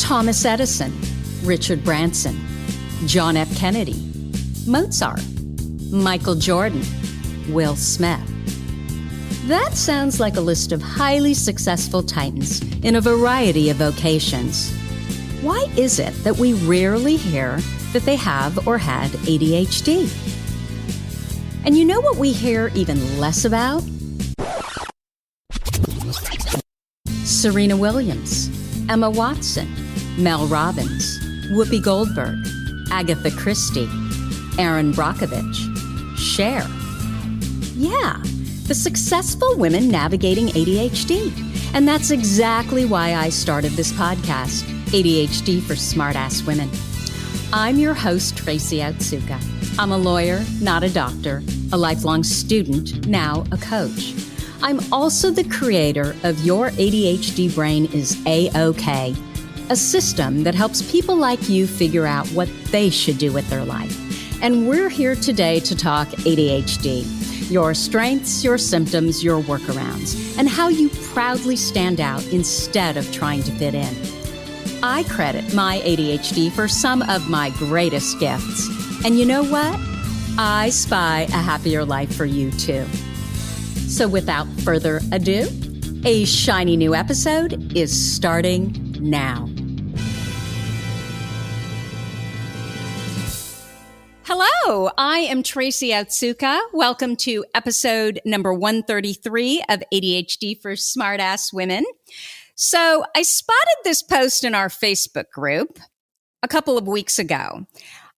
Thomas Edison, Richard Branson, John F. Kennedy, Mozart, Michael Jordan, Will Smith. That sounds like a list of highly successful titans in a variety of vocations. Why is it that we rarely hear that they have or had ADHD? And you know what we hear even less about? Serena Williams, Emma Watson, Mel Robbins, Whoopi Goldberg, Agatha Christie, Erin Brockovich, Cher. Yeah, the successful women navigating ADHD. And that's exactly why I started this podcast, ADHD for Smartass Women. I'm your host, Tracy Otsuka. I'm a lawyer, not a doctor, a lifelong student, now a coach. I'm also the creator of Your ADHD Brain is A-OK, a system that helps people like you figure out what they should do with their life. And we're here today to talk ADHD, your strengths, your symptoms, your workarounds, and how you proudly stand out instead of trying to fit in. I credit my ADHD for some of my greatest gifts. And you know what? I spy a happier life for you too. So without further ado, a shiny new episode is starting now. Hello, I am Tracy Otsuka. Welcome to episode number 133 of ADHD for Smartass Women. So I spotted this post in our Facebook group a couple of weeks ago.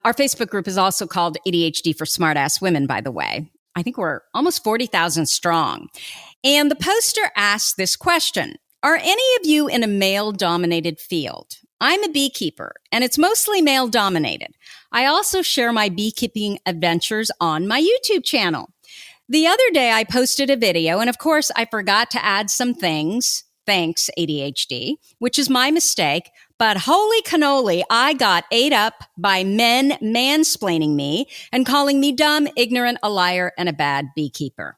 Our Facebook group is also called ADHD for Smartass Women, by the way. I think we're almost 40,000 strong. And the poster asked this question: are any of you in a male-dominated field? I'm a beekeeper, and it's mostly male-dominated. I also share my beekeeping adventures on my YouTube channel. The other day, I posted a video, and of course, I forgot to add some things. Thanks, ADHD, which is my mistake. But holy cannoli, I got ate up by men mansplaining me and calling me dumb, ignorant, a liar, and a bad beekeeper.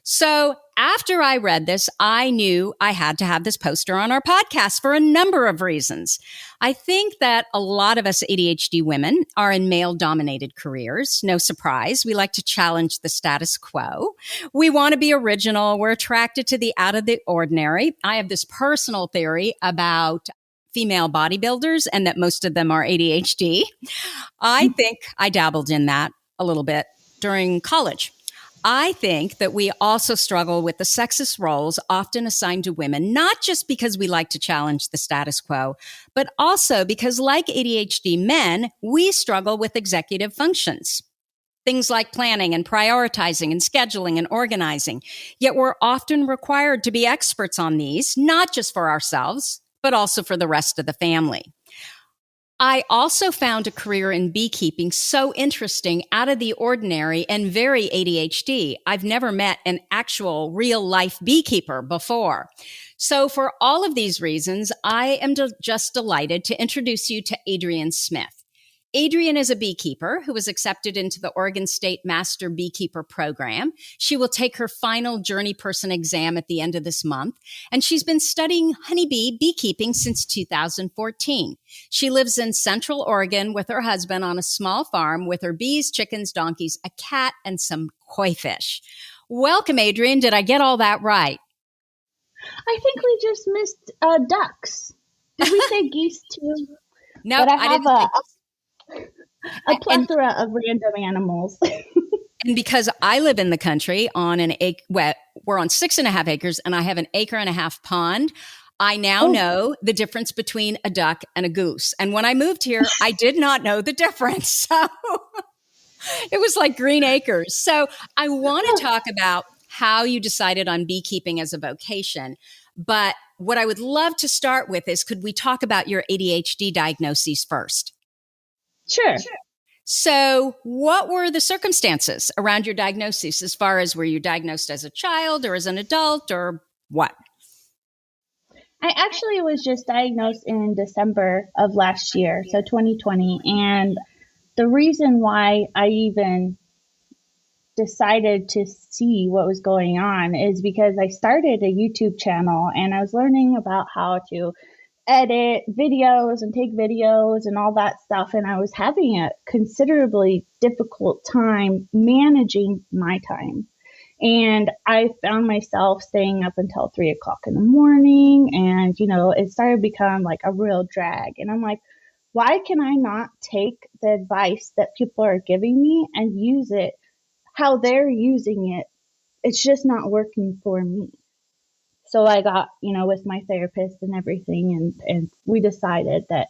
So after I read this, I knew I had to have this poster on our podcast for a number of reasons. I think that a lot of us ADHD women are in male-dominated careers. No surprise. We like to challenge the status quo. We want to be original. We're attracted to the out of the ordinary. I have this personal theory about female bodybuilders and that most of them are ADHD. I think I dabbled in that a little bit during college. I think that we also struggle with the sexist roles often assigned to women, not just because we like to challenge the status quo, but also because, like ADHD men, we struggle with executive functions. Things like planning and prioritizing and scheduling and organizing. Yet we're often required to be experts on these, not just for ourselves, but also for the rest of the family. I also found a career in beekeeping so interesting, out of the ordinary, and very ADHD. I've never met an actual real-life beekeeper before. So for all of these reasons, I am just delighted to introduce you to Adrienne Smith. Adrienne is a beekeeper who was accepted into the Oregon State Master Beekeeper program. She will take her final journeyperson exam at the end of this month, and she's been studying honeybee beekeeping since 2014. She lives in Central Oregon with her husband on a small farm with her bees, chickens, donkeys, a cat, and some koi fish. Welcome, Adrienne. Did I get all that right? I think we just missed ducks. Did we say geese too? No, I didn't think a plethora of random animals. And because I live in the country on an acre, well, we're on 6.5 acres, and I have an 1.5 acre pond, I now know the difference between a duck and a goose. And when I moved here, I did not know the difference. So it was like green acres. So I want to talk about how you decided on beekeeping as a vocation. But what I would love to start with is, could we talk about your ADHD diagnoses first? Sure. So what were the circumstances around your diagnosis, as far as, were you diagnosed as a child or as an adult or what? I actually was just diagnosed in December of last year, so 2020. And the reason why I even decided to see what was going on is because I started a YouTube channel and I was learning about how to edit videos and take videos and all that stuff. And I was having a considerably difficult time managing my time. And I found myself staying up until 3 o'clock in the morning. And, it started to become like a real drag. And I'm like, why can I not take the advice that people are giving me and use it how they're using it? It's just not working for me. So I got, with my therapist and everything, and we decided that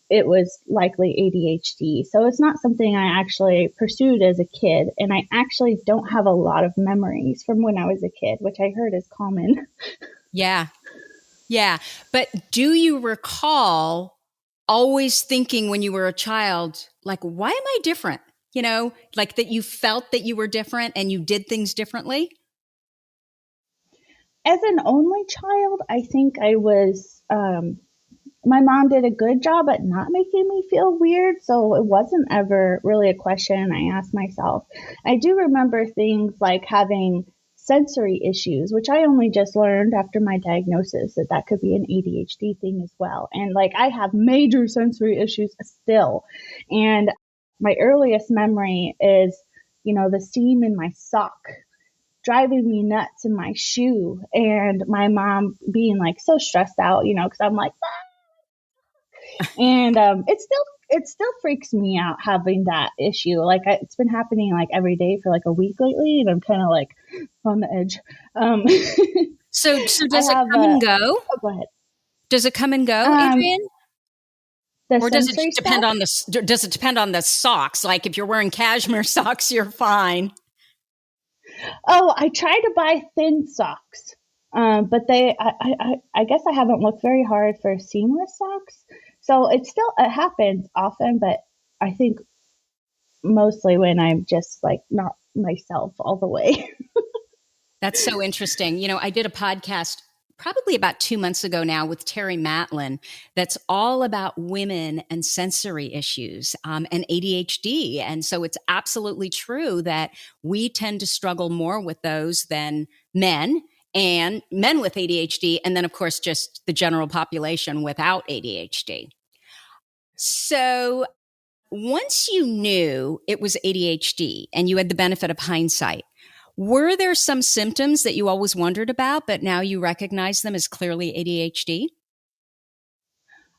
it was likely ADHD. So it's not something I actually pursued as a kid. And I actually don't have a lot of memories from when I was a kid, which I heard is common. Yeah. Yeah. But do you recall always thinking when you were a child, like, why am I different? Like that you felt that you were different and you did things differently? As an only child, I think I was, my mom did a good job at not making me feel weird. So it wasn't ever really a question I asked myself. I do remember things like having sensory issues, which I only just learned after my diagnosis that could be an ADHD thing as well. And like I have major sensory issues still. And my earliest memory is, the seam in my sock driving me nuts in my shoe, and my mom being like so stressed out, because I'm like, ah! And it still freaks me out having that issue. Like it's been happening like every day for like a week lately, and I'm kind of like on the edge. So does it come and go? Oh, go ahead. Does it come and go, Adrienne? Or does it depend stuff? on does it depend on the socks? Like if you're wearing cashmere socks, you're fine. Oh, I try to buy thin socks, but I guess I haven't looked very hard for seamless socks. So it happens often, but I think mostly when I'm just like not myself all the way. That's so interesting. I did a podcast probably about 2 months ago now with Terry Matlin that's all about women and sensory issues and ADHD. And so it's absolutely true that we tend to struggle more with those than men, and men with ADHD. And then, of course, just the general population without ADHD. So once you knew it was ADHD and you had the benefit of hindsight, were there some symptoms that you always wondered about, but now you recognize them as clearly ADHD?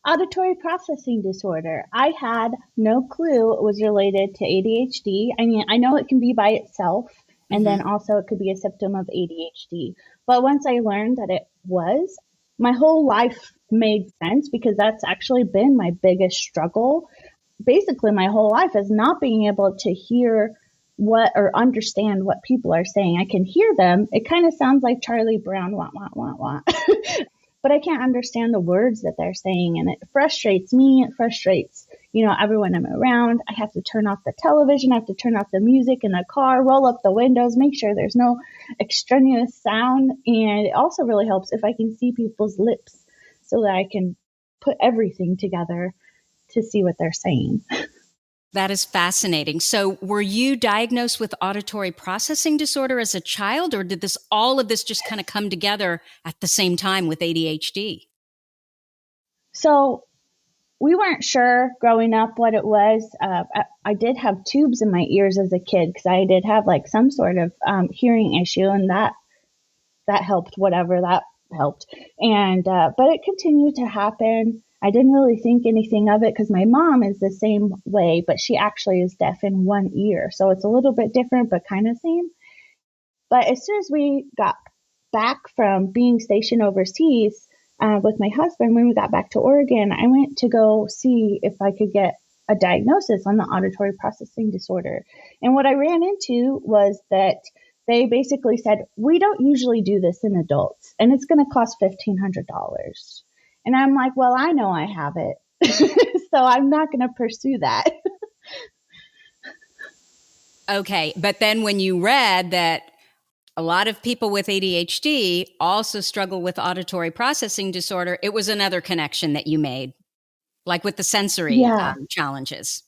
Auditory processing disorder. I had no clue it was related to ADHD. I mean, I know it can be by itself, and then also it could be a symptom of ADHD. But once I learned that it was, my whole life made sense, because that's actually been my biggest struggle. Basically, my whole life is not being able to hear what or understand what people are saying. I can hear them. It kind of sounds like Charlie Brown, wah, wah, wah, wah. But I can't understand the words that they're saying. And it frustrates me. It frustrates, everyone I'm around. I have to turn off the television. I have to turn off the music in the car, roll up the windows, make sure there's no extraneous sound. And it also really helps if I can see people's lips so that I can put everything together to see what they're saying. That is fascinating. So were you diagnosed with auditory processing disorder as a child, or did all of this just kind of come together at the same time with ADHD? So we weren't sure growing up what it was. I did have tubes in my ears as a kid because I did have like some sort of hearing issue, and that helped, whatever that helped. And but it continued to happen. I didn't really think anything of it because my mom is the same way, but she actually is deaf in one ear. So it's a little bit different, but kind of same. But as soon as we got back from being stationed overseas with my husband, when we got back to Oregon, I went to go see if I could get a diagnosis on the auditory processing disorder. And what I ran into was that they basically said, we don't usually do this in adults, and it's going to cost $1,500. And I'm like, well, I know I have it, so I'm not going to pursue that. Okay. But then when you read that a lot of people with ADHD also struggle with auditory processing disorder, it was another connection that you made, like with the sensory challenges.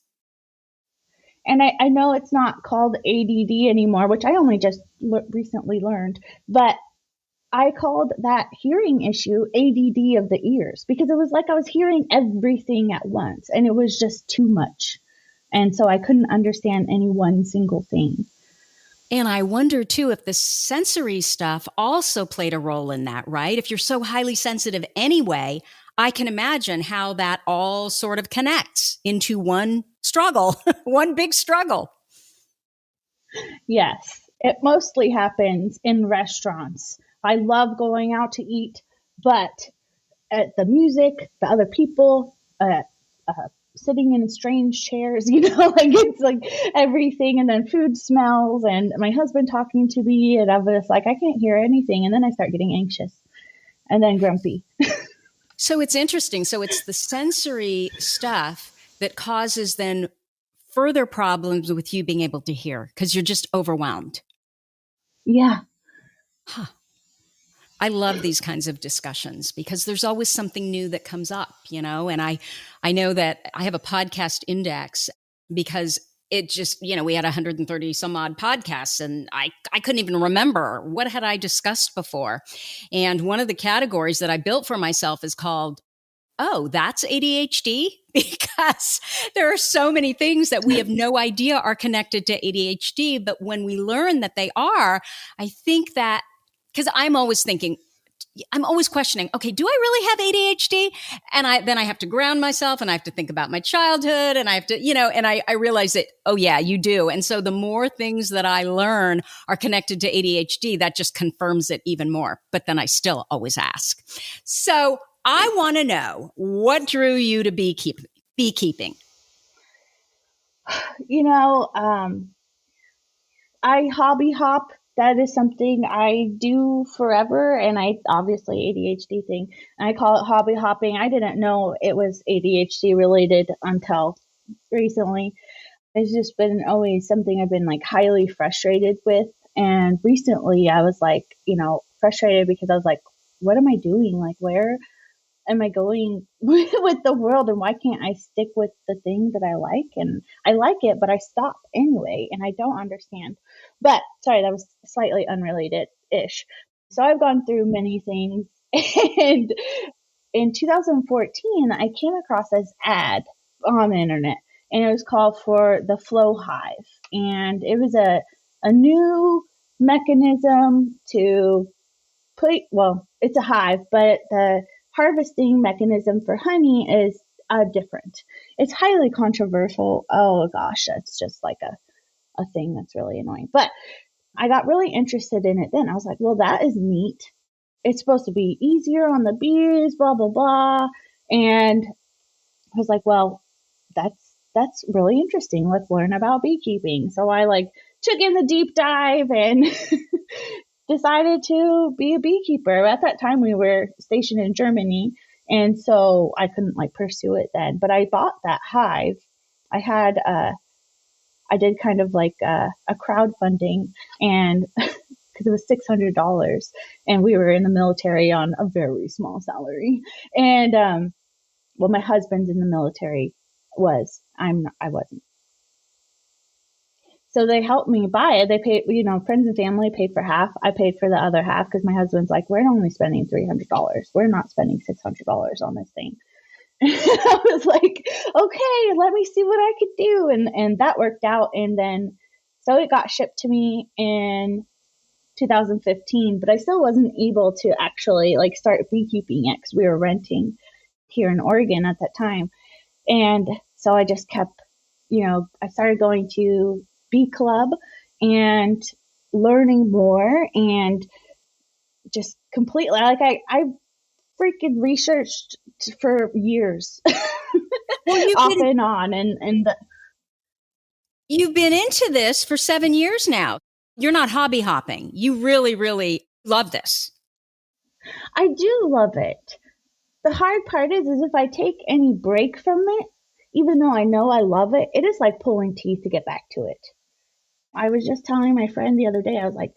And I know it's not called ADD anymore, which I only just recently learned, but I called that hearing issue ADD of the ears, because it was like I was hearing everything at once and it was just too much. And so I couldn't understand any one single thing. And I wonder too if the sensory stuff also played a role in that, right? If you're so highly sensitive anyway, I can imagine how that all sort of connects into one struggle, one big struggle. Yes, it mostly happens in restaurants. I love going out to eat, but at the music, the other people, sitting in strange chairs, like it's like everything. And then food smells and my husband talking to me, and I was like, I can't hear anything. And then I start getting anxious and then grumpy. So it's interesting. So it's the sensory stuff that causes then further problems with you being able to hear because you're just overwhelmed. Yeah. Huh. I love these kinds of discussions because there's always something new that comes up, and I know that I have a podcast index because it just, we had 130 some odd podcasts and I couldn't even remember what had I discussed before. And one of the categories that I built for myself is called, oh, that's ADHD, because there are so many things that we have no idea are connected to ADHD. But when we learn that they are, I think that, because I'm always questioning, okay, do I really have ADHD? And then I have to ground myself and I have to think about my childhood and I have to, and I realize that, oh yeah, you do. And so the more things that I learn are connected to ADHD, that just confirms it even more. But then I still always ask. So I want to know, what drew you to beekeeping? I hobby hop. That is something I do forever, and I obviously ADHD thing. And I call it hobby hopping. I didn't know it was ADHD related until recently. It's just been always something I've been like highly frustrated with. And recently I was like, frustrated because I was like, what am I doing? Like, where am I going with the world, and why can't I stick with the thing that I like? And I like it, but I stop anyway, and I don't understand. But sorry, that was slightly unrelated-ish. So I've gone through many things, and in 2014, I came across this ad on the internet, and it was called for the Flow Hive, and it was a new mechanism to it's a hive, but the harvesting mechanism for honey is different. It's highly controversial. Oh gosh, that's just like a thing that's really annoying. But I got really interested in it then. I was like, well, that is neat. It's supposed to be easier on the bees, blah, blah, blah. And I was like, well, that's really interesting. Let's learn about beekeeping. So I took in the deep dive and decided to be a beekeeper. At that time, we were stationed in Germany, and so I couldn't pursue it then. But I bought that hive. I did kind of a crowdfunding, and because it was $600, and we were in the military on a very small salary. And my husband's in the military. I wasn't. So they helped me buy it. They paid, friends and family paid for half. I paid for the other half because my husband's like, we're only spending $300. We're not spending $600 on this thing. And I was like, okay, let me see what I could do. And that worked out. And then, so it got shipped to me in 2015, but I still wasn't able to actually start beekeeping it because we were renting here in Oregon at that time. And so I just kept, I started going to bee club and learning more, and just completely I freaking researched for years. Off and on, and you've been into this for 7 years now. You're not hobby hopping. You really, really love this. I do love it. The hard part is if I take any break from it, even though I know I love it, it is like pulling teeth to get back to it. I was just telling my friend the other day, I was like,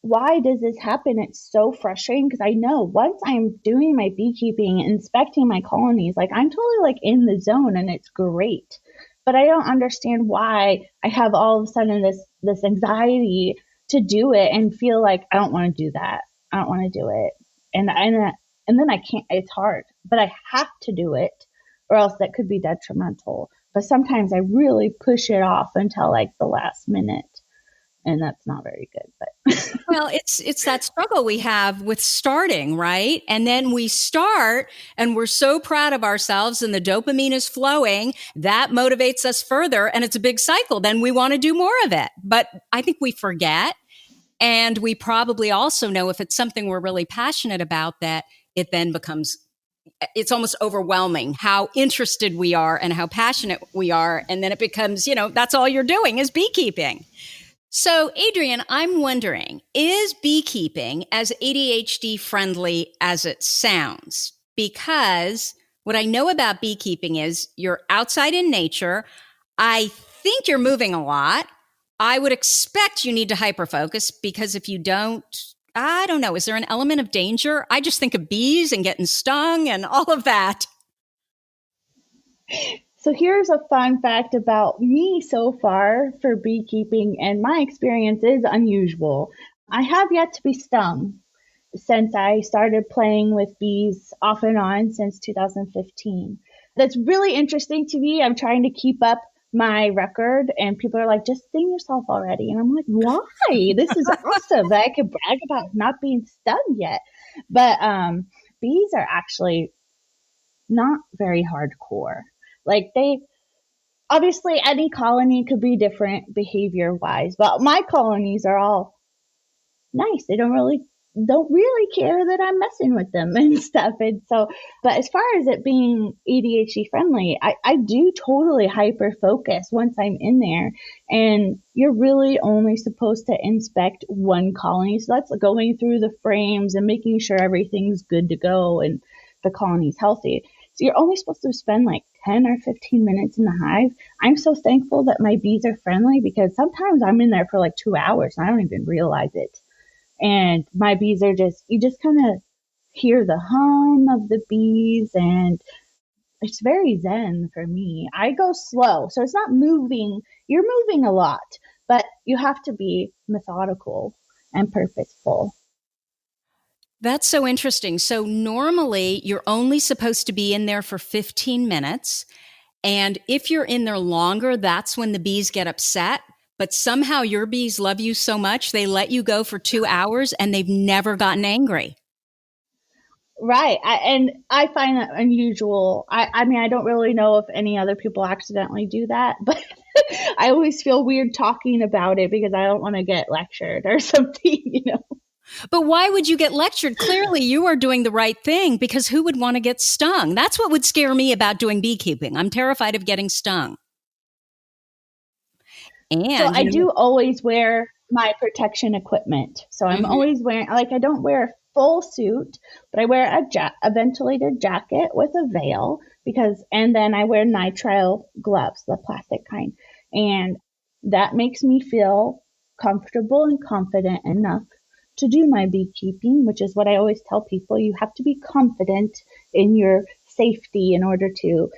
why does this happen? It's so frustrating because I know once I'm doing my beekeeping, inspecting my colonies, I'm totally in the zone and it's great. But I don't understand why I have all of a sudden this anxiety to do it and feel like I don't want to do that. I don't want to do it. And then I can't, it's hard, but I have to do it or else that could be detrimental. But sometimes I really push it off until like the last minute. And that's not very good, but well, it's that struggle we have with starting, right? And then we start and we're so proud of ourselves and the dopamine is flowing. That motivates us further and it's a big cycle. Then we want to do more of it. But I think we forget. And we probably also know if it's something we're really passionate about that it then becomes, it's almost overwhelming how interested we are and how passionate we are. And then it becomes, that's all you're doing is beekeeping. So, Adrienne, I'm wondering, is beekeeping as ADHD friendly as it sounds? Because what I know about beekeeping is you're outside in nature. I think you're moving a lot. I would expect you need to hyperfocus because if you don't, I don't know, is there an element of danger? I just think of bees and getting stung and all of that. So here's a fun fact about me so far for beekeeping, and my experience is unusual. I have yet to be stung since I started playing with bees off and on since 2015. That's really interesting to me. I'm trying to keep up my record, and people are like, just sting yourself already. And I'm like, why? This is awesome that I could brag about not being stung yet. But bees are actually not very hardcore. Like obviously any colony could be different behavior wise, but my colonies are all nice. They don't really care that I'm messing with them and stuff. And so, but as far as it being ADHD friendly, I do totally hyper focus once I'm in there, and you're really only supposed to inspect one colony. So that's going through the frames and making sure everything's good to go and the colony's healthy. So you're only supposed to spend like 10 or 15 minutes in the hive. I'm so thankful that my bees are friendly because sometimes I'm in there for like 2 hours and I don't even realize it. And my bees are you just kind of hear the hum of the bees, and it's very zen for me. I go slow, so it's not moving. You're moving a lot, but you have to be methodical and purposeful. That's so interesting. So normally you're only supposed to be in there for 15 minutes. And if you're in there longer, that's when the bees get upset. But somehow your bees love you so much, they let you go for 2 hours and they've never gotten angry. Right. And I find that unusual. I mean, I don't really know if any other people accidentally do that, but I always feel weird talking about it because I don't want to get lectured or something, But why would you get lectured? Clearly, you are doing the right thing because who would want to get stung? That's what would scare me about doing beekeeping. I'm terrified of getting stung. And so I do always wear my protection equipment. So I'm always wearing, like, I don't wear a full suit, but I wear a ventilated jacket with a veil and then I wear nitrile gloves, the plastic kind. And that makes me feel comfortable and confident enough to do my beekeeping, which is what I always tell people. You have to be confident in your safety in order to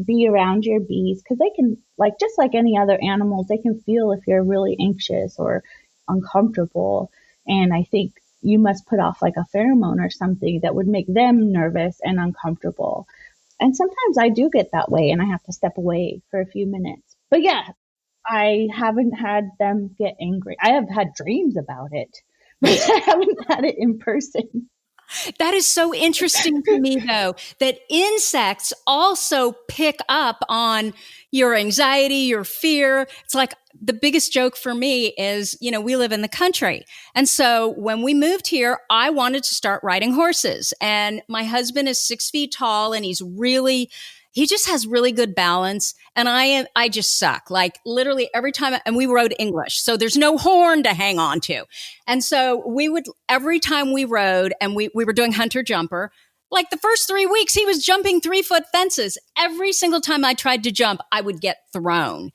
be around your bees, because they can, like, just like any other animals, they can feel if you're really anxious or uncomfortable. And I think you must put off like a pheromone or something that would make them nervous and uncomfortable. And sometimes I do get that way and I have to step away for a few minutes. But yeah, I haven't had them get angry. I have had dreams about it, but I haven't had it in person. That is so interesting to me, though, that insects also pick up on your anxiety, your fear. It's like the biggest joke for me is, we live in the country. And so when we moved here, I wanted to start riding horses. And my husband is 6 feet tall and he just has really good balance. And I just suck. Like literally every time, and we rode English. So there's no horn to hang on to. And so every time we rode and we were doing hunter jumper, like the first 3 weeks, he was jumping 3-foot fences. Every single time I tried to jump, I would get thrown.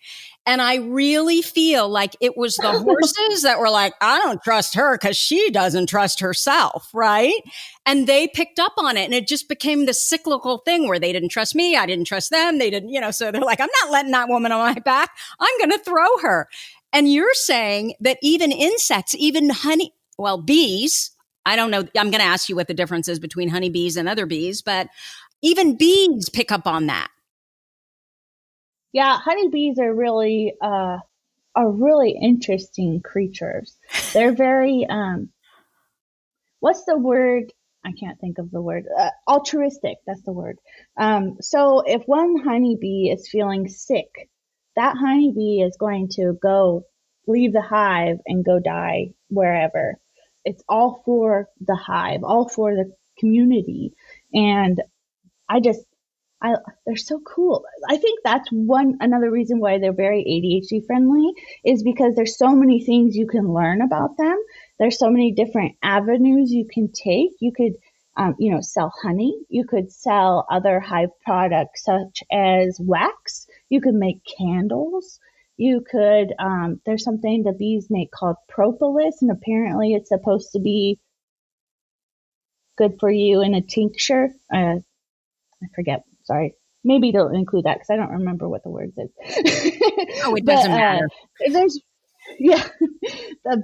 And I really feel like it was the horses that were like, I don't trust her because she doesn't trust herself, right? And they picked up on it. And it just became this cyclical thing where they didn't trust me. I didn't trust them. They didn't, so they're like, I'm not letting that woman on my back. I'm going to throw her. And you're saying that even insects, even bees, I don't know. I'm going to ask you what the difference is between honeybees and other bees, but even bees pick up on that. Yeah, honeybees are really interesting creatures. They're very what's the word? I can't think of the word. Altruistic. That's the word. So if one honeybee is feeling sick, that honeybee is going to go leave the hive and go die wherever. It's all for the hive, all for the community. And they're so cool. I think that's another reason why they're very ADHD friendly is because there's so many things you can learn about them. There's so many different avenues you can take. You could, sell honey. You could sell other hive products such as wax. You could make candles. You could, there's something the bees make called propolis, and apparently it's supposed to be good for you in a tincture. I forget. Sorry. Maybe don't include that because I don't remember what the word is. Oh, it doesn't matter.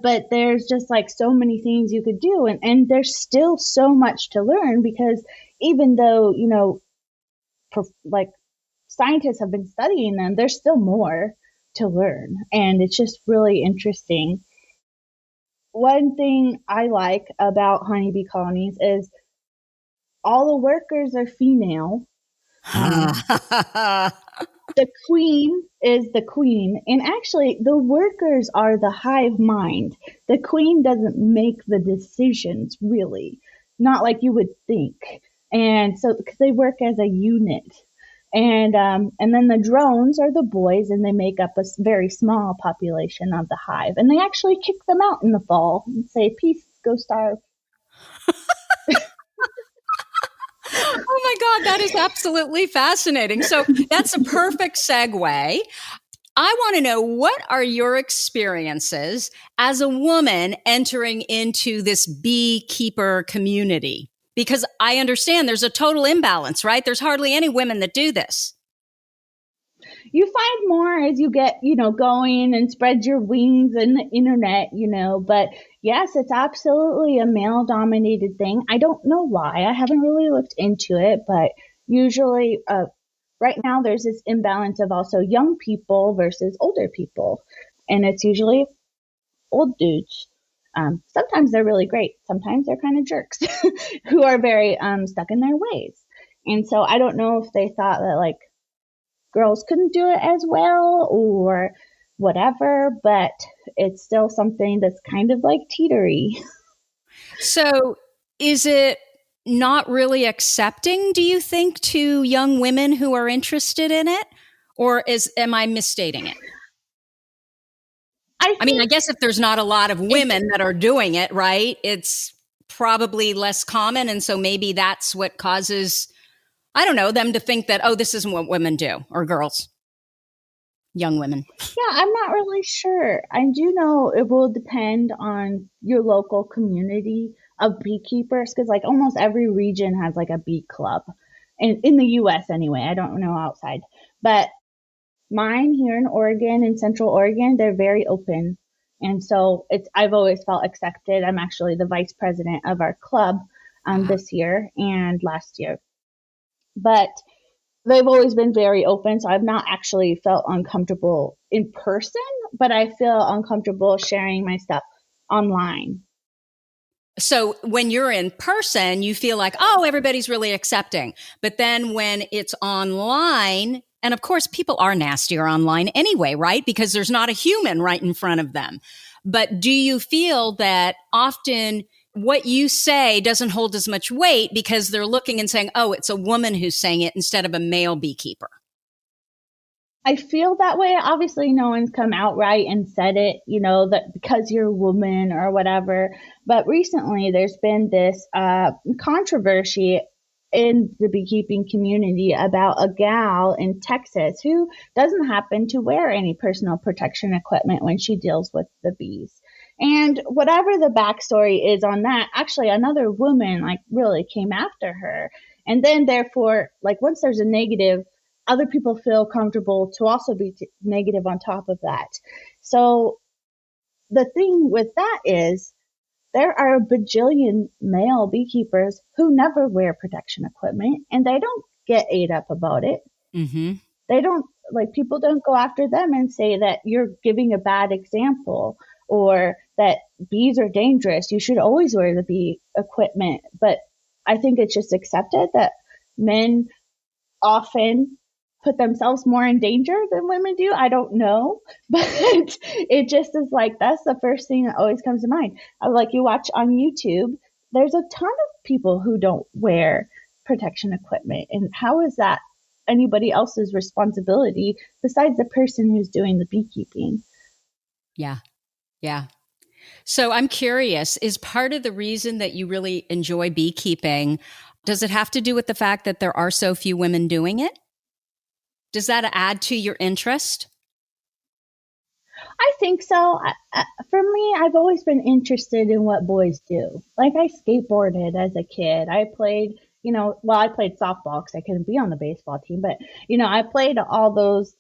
But there's just like so many things you could do. And there's still so much to learn because even though, scientists have been studying them, there's still more to learn. And it's just really interesting. One thing I like about honeybee colonies is all the workers are female. The queen is the queen. And actually, the workers are the hive mind. The queen doesn't make the decisions, really. Not like you would think. And so, because they work as a unit. And then the drones are the boys, and they make up a very small population of the hive. And they actually kick them out in the fall and say, peace, go starve. Oh my God, that is absolutely fascinating. So that's a perfect segue. I want to know, what are your experiences as a woman entering into this beekeeper community? Because I understand there's a total imbalance, right? There's hardly any women that do this. You find more as you get, going and spread your wings in the internet, but yes, it's absolutely a male dominated thing. I don't know why. I haven't really looked into it, but usually, right now there's this imbalance of also young people versus older people. And it's usually old dudes. Sometimes they're really great. Sometimes they're kind of jerks who are very, stuck in their ways. And so I don't know if they thought that girls couldn't do it as well or whatever, but it's still something that's kind of like teetery. So is it not really accepting, do you think, to young women who are interested in it? Or am I misstating it? I mean, I guess if there's not a lot of women that are doing it, right, it's probably less common. And so maybe that's what causes, I don't know, them to think that, oh, this isn't what women do, or girls, young women. Yeah, I'm not really sure. I do know it will depend on your local community of beekeepers, because almost every region has a bee club, and in the U.S. anyway. I don't know outside, but mine here in Oregon, in Central Oregon, they're very open, and so I've always felt accepted. I'm actually the vice president of our club this year and last year. But they've always been very open, so I've not actually felt uncomfortable in person, but I feel uncomfortable sharing my stuff online. So when you're in person, you feel like, oh, everybody's really accepting. But then when it's online, and of course, people are nastier online anyway, right? Because there's not a human right in front of them. But do you feel that often what you say doesn't hold as much weight because they're looking and saying, oh, it's a woman who's saying it instead of a male beekeeper? I feel that way. Obviously, no one's come outright and said it, that because you're a woman or whatever. But recently, there's been this controversy in the beekeeping community about a gal in Texas who doesn't happen to wear any personal protection equipment when she deals with the bees. And whatever the backstory is on that, actually another woman really came after her. And then therefore, once there's a negative, other people feel comfortable to also be negative on top of that. So the thing with that is there are a bajillion male beekeepers who never wear protection equipment, and they don't get ate up about it. Mm-hmm. They don't, like, people don't go after them and say that you're giving a bad example or that bees are dangerous. You should always wear the bee equipment. But I think it's just accepted that men often put themselves more in danger than women do. I don't know, but it just is like, that's the first thing that always comes to mind. Like, you watch on YouTube, there's a ton of people who don't wear protection equipment. And how is that anybody else's responsibility besides the person who's doing the beekeeping? Yeah. Yeah. So I'm curious, is part of the reason that you really enjoy beekeeping, does it have to do with the fact that there are so few women doing it? Does that add to your interest? I think so. For me, I've always been interested in what boys do. Like, I skateboarded as a kid. I played, I played softball because I couldn't be on the baseball team, but, I played all those.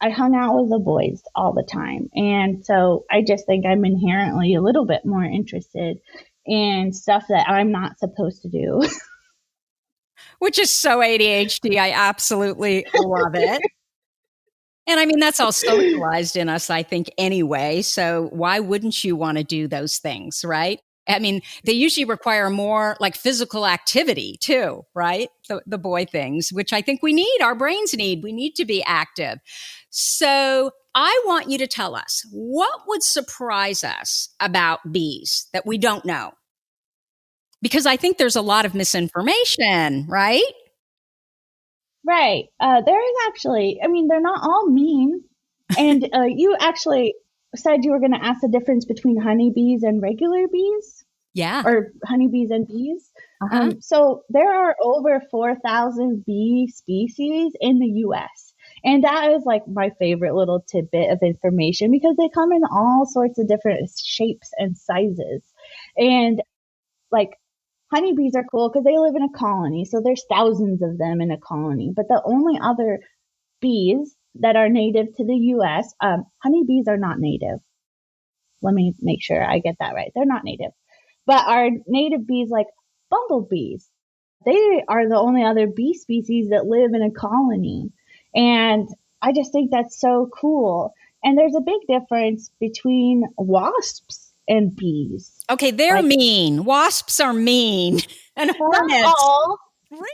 I hung out with the boys all the time. And so I just think I'm inherently a little bit more interested in stuff that I'm not supposed to do. Which is so ADHD. I absolutely love it. And I mean, that's all socialized in us, I think, anyway. So why wouldn't you want to do those things, right? I mean, they usually require more like physical activity too, right? The boy things, which I think we need, our brains need. We need to be active. So I want you to tell us, what would surprise us about bees that we don't know? Because I think there's a lot of misinformation, right? Right. There is actually, they're not all mean. And you actually said you were going to ask the difference between honeybees and regular bees. Yeah. Or honeybees and bees. Uh-huh. So there are over 4,000 bee species in the U.S. And that is like my favorite little tidbit of information because they come in all sorts of different shapes and sizes. And like, honeybees are cool because they live in a colony. So there's thousands of them in a colony. But the only other bees that are native to the U.S., honeybees are not native. Let me make sure I get that right. They're not native. But our native bees, like bumblebees, they are the only other bee species that live in a colony. And I just think that's so cool. And there's a big difference between wasps and bees. Okay, they're mean. Wasps are mean. And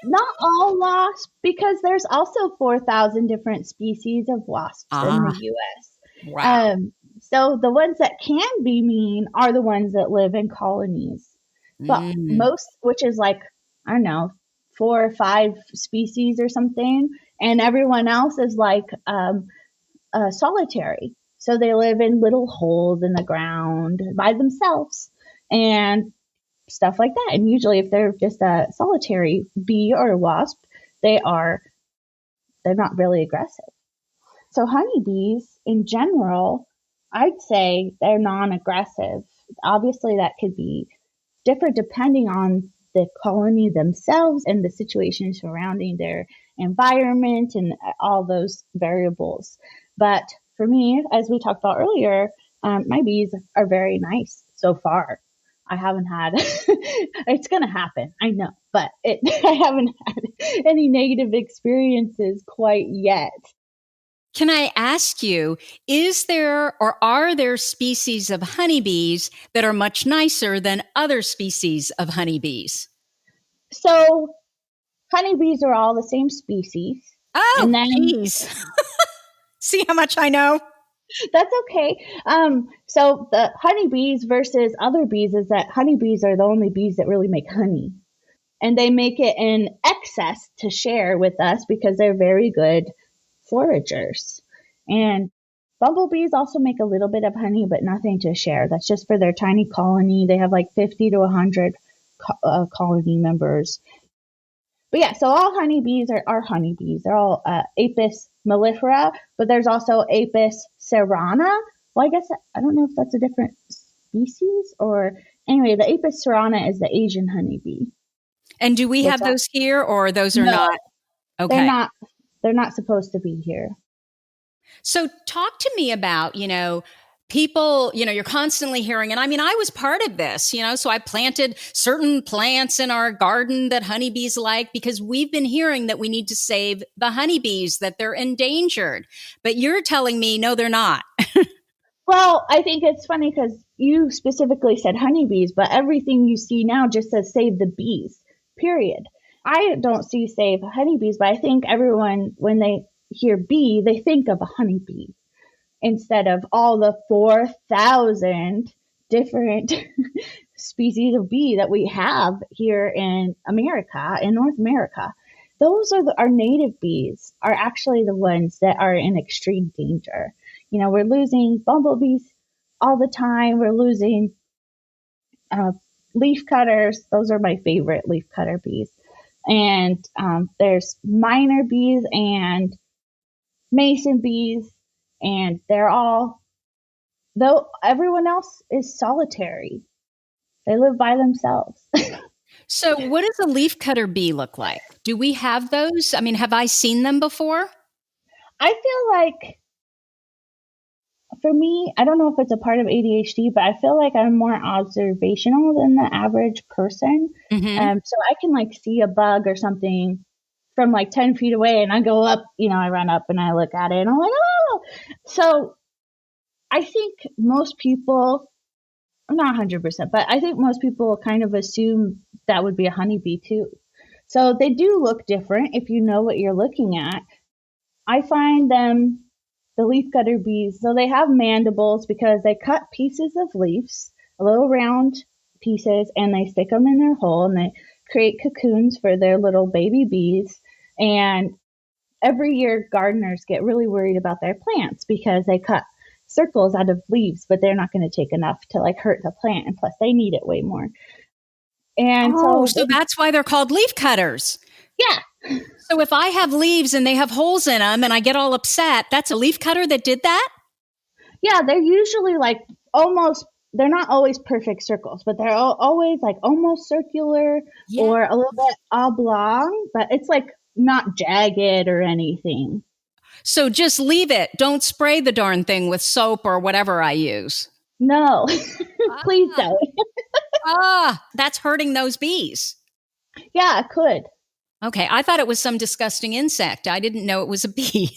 not all wasps, because there's also 4,000 different species of wasps in the U.S. Wow. So the ones that can be mean are the ones that live in colonies. But most, which is like, I don't know, 4 or 5 species or something. And everyone else is like solitary. So they live in little holes in the ground by themselves and stuff like that. And usually if they're just a solitary bee or a wasp, they're not really aggressive. So honeybees in general, I'd say they're non-aggressive. Obviously that could be different depending on the colony themselves and the situation surrounding their environment and all those variables. But for me, as we talked about earlier, my bees are very nice so far. I haven't had, it's going to happen, I know, but I haven't had any negative experiences quite yet. Can I ask you, is there or are there species of honeybees that are much nicer than other species of honeybees? So honeybees are all the same species. Oh, and then, geez. See how much I know? That's okay. So the honeybees versus other bees is that honeybees are the only bees that really make honey. And they make it in excess to share with us because they're very good foragers. And bumblebees also make a little bit of honey, but nothing to share. That's just for their tiny colony. They have like 50 to 100 colony members. But yeah, so all honeybees are honeybees. They're all Apis mellifera, but there's also Apis cerana. Well, I guess I don't know if that's a different species or anyway, the Apis cerana is the Asian honeybee. And do we have those here or those are not? Okay. They're not supposed to be here. So talk to me about, people, you're constantly hearing, and I mean, I was part of this, so I planted certain plants in our garden that honeybees like because we've been hearing that we need to save the honeybees, that they're endangered. But you're telling me, no, they're not. Well, I think it's funny because you specifically said honeybees, but everything you see now just says save the bees, period. I don't see save honeybees, but I think everyone, when they hear bee, they think of a honeybee instead of all the 4,000 different species of bee that we have here in America, in North America. Those are our native bees are actually the ones that are in extreme danger. We're losing bumblebees all the time. We're losing leaf cutters. Those are my favorite, leaf cutter bees. And there's miner bees and mason bees, and they're all, though everyone else is solitary. They live by themselves. So what does a leafcutter bee look like? Do we have those? I mean, have I seen them before? I feel like, for me, I don't know if it's a part of ADHD, but I feel like I'm more observational than the average person. Mm-hmm. So I can like see a bug or something from like 10 feet away, and I go up, I run up and I look at it and I'm like, oh. So I think most people, I'm not 100%, but I think most people kind of assume that would be a honeybee too. So they do look different if you know what you're looking at. I find them, the leafcutter bees, so they have mandibles because they cut pieces of leaves, little round pieces, and they stick them in their hole and they create cocoons for their little baby bees. And every year gardeners get really worried about their plants because they cut circles out of leaves, but they're not going to take enough to like hurt the plant, and plus they need it way more. And so that's why they're called leaf cutters. Yeah. So if I have leaves and they have holes in them and I get all upset, that's a leaf cutter that did that? Yeah, they're usually like almost, they're not always perfect circles, but they're always like almost circular or a little bit oblong, but it's like not jagged or anything. So just leave it. Don't spray the darn thing with soap or whatever I use. No, please don't. That's hurting those bees. Yeah, it could. Okay, I thought it was some disgusting insect. I didn't know it was a bee.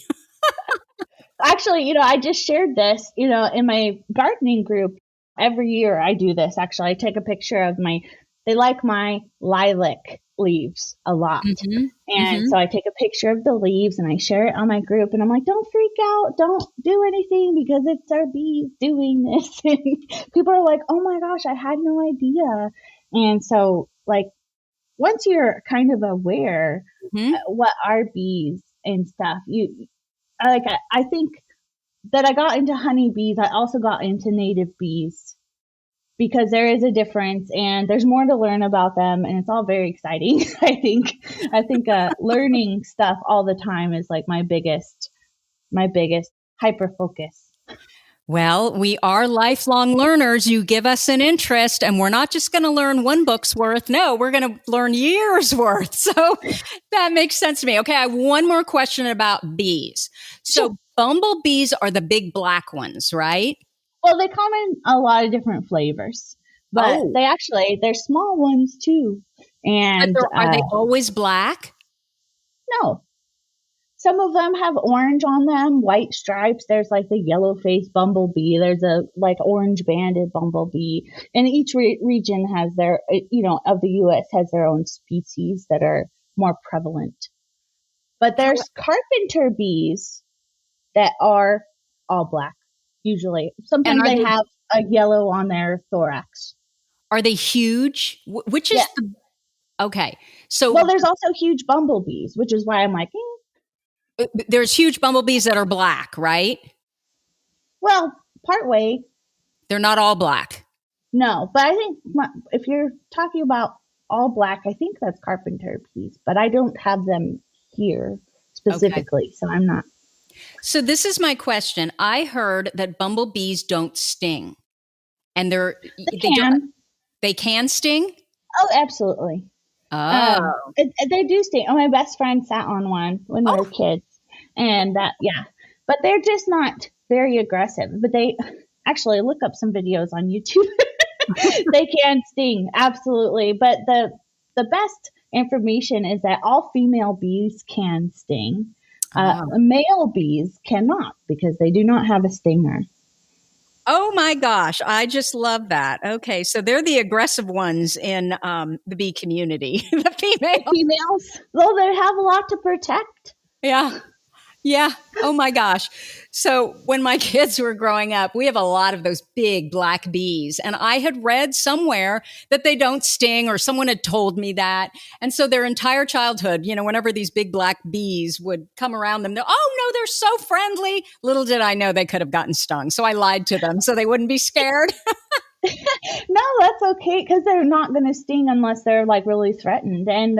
Actually, I just shared this, in my gardening group. Every year I do this. Actually, I take a picture of they like my lilac leaves a lot. Mm-hmm. And so I take a picture of the leaves and I share it on my group. And I'm like, don't freak out. Don't do anything because it's our bees doing this. And people are like, oh my gosh, I had no idea. And so like, once you're kind of aware what are bees and stuff, I think that I got into honeybees. I also got into native bees because there is a difference and there's more to learn about them, and it's all very exciting. I think learning stuff all the time is like my biggest hyperfocus. Well, we are lifelong learners. You give us an interest and we're not just going to learn one book's worth. No, we're going to learn years worth. So that makes sense to me. Okay, I have one more question about bees. So bumblebees are the big black ones, right? Well, they come in a lot of different flavors, but they're small ones too. And are they always black? No. Some of them have orange on them, white stripes. There's like the yellow-faced bumblebee. There's a like orange-banded bumblebee. And each region has their, of the U.S. has their own species that are more prevalent. But there's carpenter bees that are all black, usually. Sometimes they have a yellow on their thorax. Are they huge? Which is okay. So well, there's also huge bumblebees, which is why I'm like, there's huge bumblebees that are black, right? Well, partway. They're not all black. No, but I think if you're talking about all black, I think that's carpenter bees, but I don't have them here specifically, so I'm not. So this is my question. I heard that bumblebees don't sting, and they can sting? Oh, absolutely. Oh, they do sting. Oh, my best friend sat on one when we were kids, and but they're just not very aggressive. But Actually, look up some videos on YouTube. They can sting, absolutely. But the best information is that all female bees can sting. Male bees cannot because they do not have a stinger. Oh my gosh, I just love that. Okay, so they're the aggressive ones in the bee community, the females. Well, they have a lot to protect. Yeah. Yeah. Oh my gosh. So when my kids were growing up, we have a lot of those big black bees. And I had read somewhere that they don't sting, or someone had told me that. And so their entire childhood, whenever these big black bees would come around them, oh no, they're so friendly. Little did I know they could have gotten stung. So I lied to them so they wouldn't be scared. No, that's okay, because they're not going to sting unless they're like really threatened. And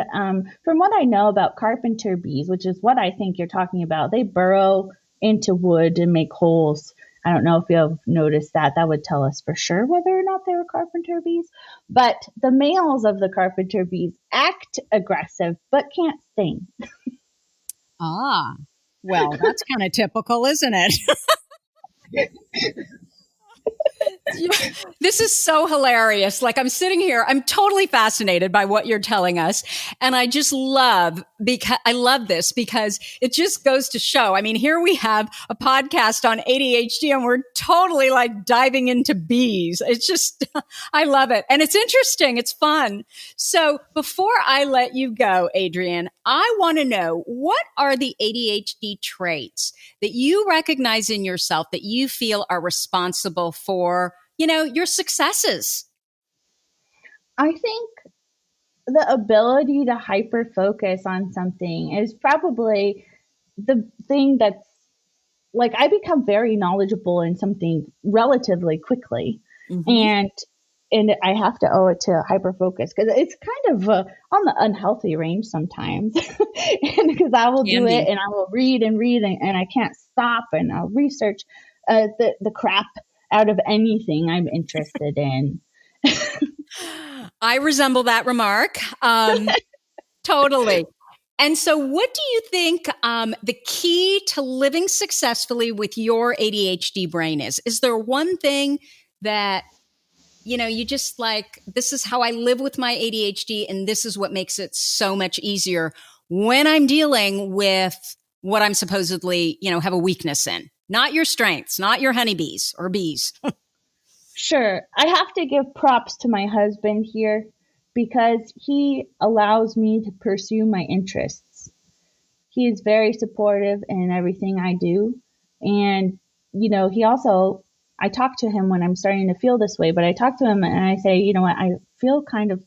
from what I know about carpenter bees, which is what I think you're talking about, they burrow into wood and make holes. I don't know if you have noticed that. That would tell us for sure whether or not they were carpenter bees. But the males of the carpenter bees act aggressive but can't sting. Well, that's kind of typical, isn't it? This is so hilarious. Like, I'm sitting here, I'm totally fascinated by what you're telling us. And I just love this because it just goes to show. I mean, here we have a podcast on ADHD and we're totally like diving into bees. It's just, I love it. And it's interesting. It's fun. So before I let you go, Adrienne, I want to know, what are the ADHD traits that you recognize in yourself that you feel are responsible for, your successes? I think the ability to hyper focus on something is probably the thing that's like, I become very knowledgeable in something relatively quickly. Mm-hmm. And I have to owe it to Hyperfocus, because it's kind of on the unhealthy range sometimes. Because I will do it and I will read and I can't stop, and I'll research the crap out of anything I'm interested in. I resemble that remark. Totally. And so what do you think the key to living successfully with your ADHD brain is? Is there one thing that, you just like, this is how I live with my ADHD, and this is what makes it so much easier when I'm dealing with what I'm supposedly, have a weakness in? Not your strengths, not your honeybees or bees. Sure. I have to give props to my husband here, because he allows me to pursue my interests. He is very supportive in everything I do. And, he also, I talk to him when I'm starting to feel this way, but I talk to him and I say, you know what, I feel kind of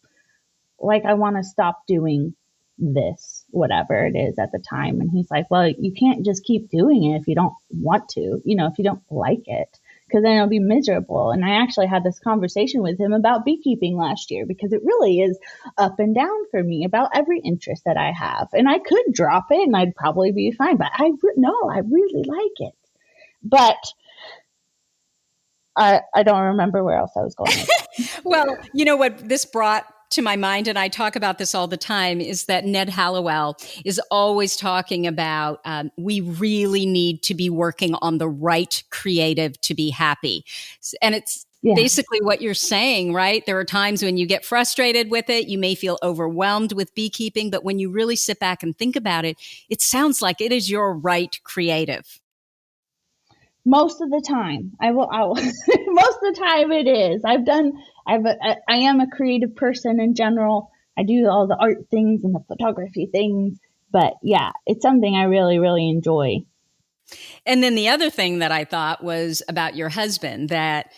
like I want to stop doing this, whatever it is at the time. And he's like, well, you can't just keep doing it if you don't want to, if you don't like it, because then it'll be miserable. And I actually had this conversation with him about beekeeping last year, because it really is up and down for me about every interest that I have. And I could drop it and I'd probably be fine, but I really like it. But I don't remember where else I was going. Well, what this brought to my mind, and I talk about this all the time, is that Ned Hallowell is always talking about we really need to be working on the right creative to be happy. And it's basically what you're saying, right? There are times when you get frustrated with it. You may feel overwhelmed with beekeeping, but when you really sit back and think about it, it sounds like it is your right creative. Most of the time, I will most of the time it is. I am a creative person in general. I do all the art things and the photography things, but yeah, it's something I really, really enjoy. And then the other thing that I thought was about your husband, that,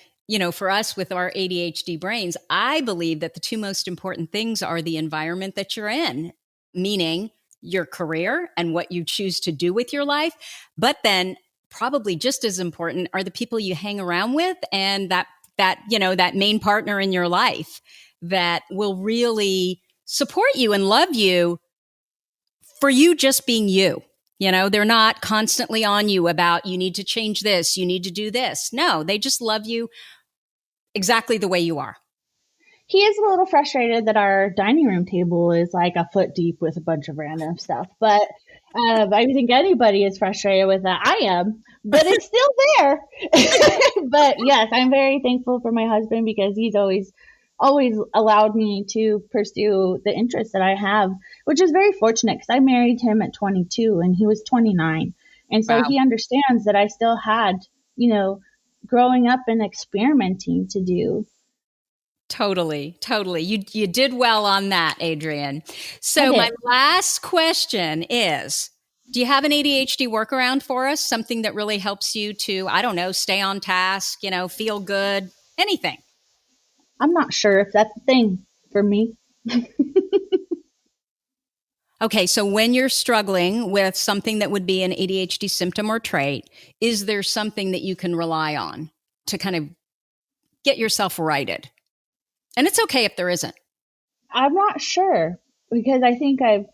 for us with our ADHD brains, I believe that the two most important things are the environment that you're in, meaning your career and what you choose to do with your life, but then probably just as important are the people you hang around with, and that main partner in your life that will really support you and love you for you just being you. They're not constantly on you about, you need to change this, you need to do this. No, they just love you exactly the way you are. He is a little frustrated that our dining room table is like a foot deep with a bunch of random stuff, but I think anybody is frustrated with that. I am, but it's still there. But yes, I'm very thankful for my husband because he's always allowed me to pursue the interests that I have, which is very fortunate because I married him at 22 and he was 29. And so Wow. he understands that I still had, growing up and experimenting to do. Totally. You did well on that, Adrienne. So my last question is, do you have an ADHD workaround for us? Something that really helps you to, I don't know, stay on task, feel good, anything? I'm not sure if that's a thing for me. Okay, so when you're struggling with something that would be an ADHD symptom or trait, is there something that you can rely on to kind of get yourself righted? And it's okay if there isn't. I'm not sure because I think I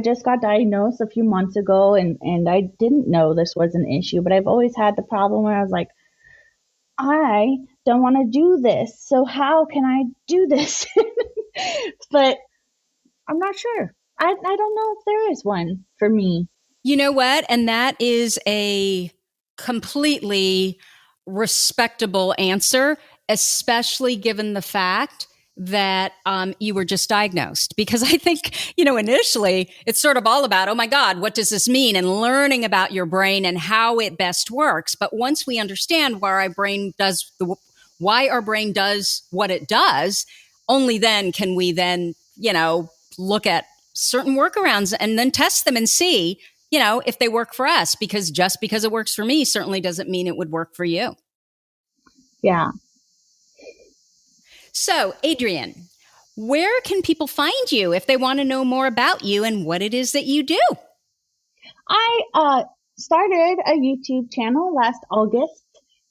just got diagnosed a few months ago and I didn't know this was an issue, but I've always had the problem where I was like, I don't want to do this. So how can I do this? But I'm not sure. I don't know if there is one for me. You know what? And that is a completely respectable answer, especially given the fact that you were just diagnosed. Because I think, initially it's sort of all about, oh my God, what does this mean? And learning about your brain and how it best works. But once we understand why our brain does what it does, only then can we then, look at certain workarounds and then test them and see, if they work for us, because just because it works for me certainly doesn't mean it would work for you. Yeah. So, Adrienne, where can people find you if they want to know more about you and what it is that you do? I started a YouTube channel last August,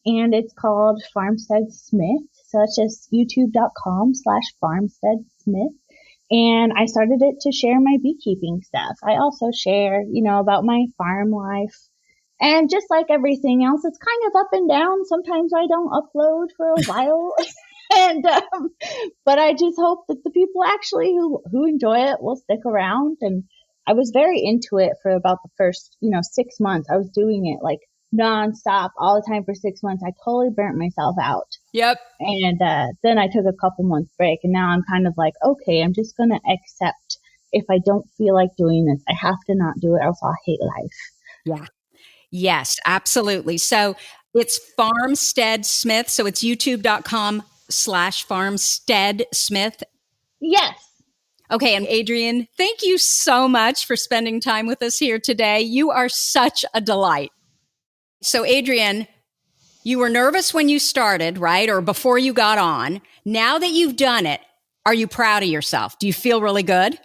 and it's called Farmstead Smith. So it's just youtube.com/Farmstead Smith. And I started it to share my beekeeping stuff. I also share, about my farm life. And just like everything else, it's kind of up and down. Sometimes I don't upload for a while. But I just hope that the people actually who enjoy it will stick around. And I was very into it for about the first, 6 months. I was doing it like nonstop all the time for 6 months. I totally burnt myself out. Yep. And then I took a couple months break, and now I'm kind of like, okay, I'm just going to accept if I don't feel like doing this, I have to not do it, else I'll hate life. Yeah. Yes, absolutely. So it's Farmstead Smith. So it's youtube.com/Farmstead Smith. Yes. Okay. And Adrienne, thank you so much for spending time with us here today. You are such a delight. So Adrienne, you were nervous when you started, right? Or before you got on. Now that you've done it, are you proud of yourself? Do you feel really good?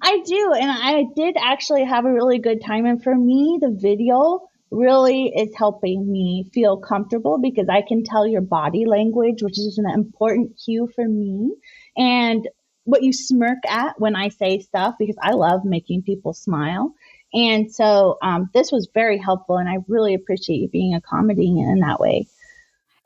I do. And I did actually have a really good time. And for me, the video really is helping me feel comfortable because I can tell your body language, which is an important cue for me. And what you smirk at when I say stuff, because I love making people smile. And so this was very helpful, and I really appreciate you being accommodating in that way.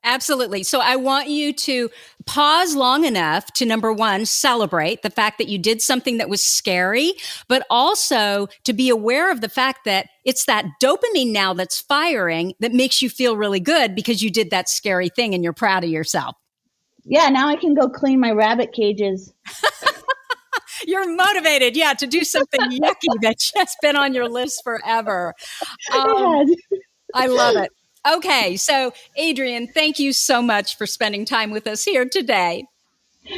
Absolutely. So I want you to pause long enough to, number one, celebrate the fact that you did something that was scary, but also to be aware of the fact that it's that dopamine now that's firing that makes you feel really good because you did that scary thing and you're proud of yourself. Yeah, now I can go clean my rabbit cages. You're motivated, to do something yucky that's just been on your list forever. I love it. Okay, so Adrienne, thank you so much for spending time with us here today.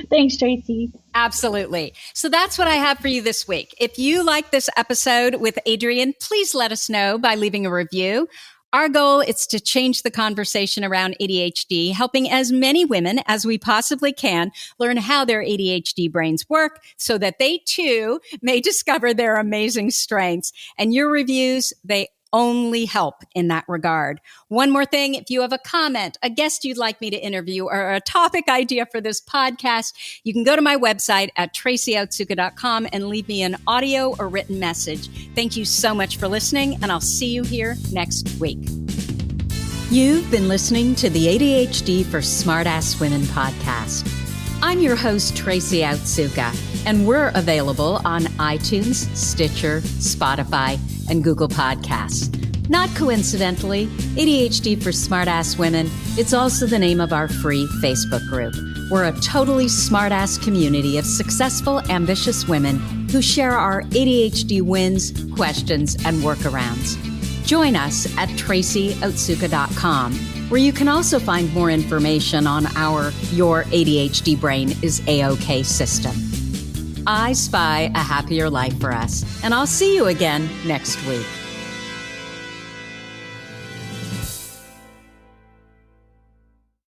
Thanks, Tracy. Absolutely. So that's what I have for you this week. If you like this episode with Adrienne, please let us know by leaving a review. Our goal is to change the conversation around ADHD, helping as many women as we possibly can learn how their ADHD brains work so that they too may discover their amazing strengths. And your reviews, they only help in that regard. One more thing, if you have a comment, a guest you'd like me to interview, or a topic idea for this podcast, you can go to my website at tracyotsuka.com and leave me an audio or written message. Thank you so much for listening, and I'll see you here next week. You've been listening to the ADHD for Smartass Women podcast. I'm your host, Tracy Outsuka, and we're available on iTunes, Stitcher, Spotify, and Google Podcasts. Not coincidentally, ADHD for Smartass Women, it's also the name of our free Facebook group. We're a totally smartass community of successful, ambitious women who share our ADHD wins, questions, and workarounds. Join us at tracyoutsuka.com, where you can also find more information on our Your ADHD Brain is A-OK system. I spy a happier life for us, and I'll see you again next week.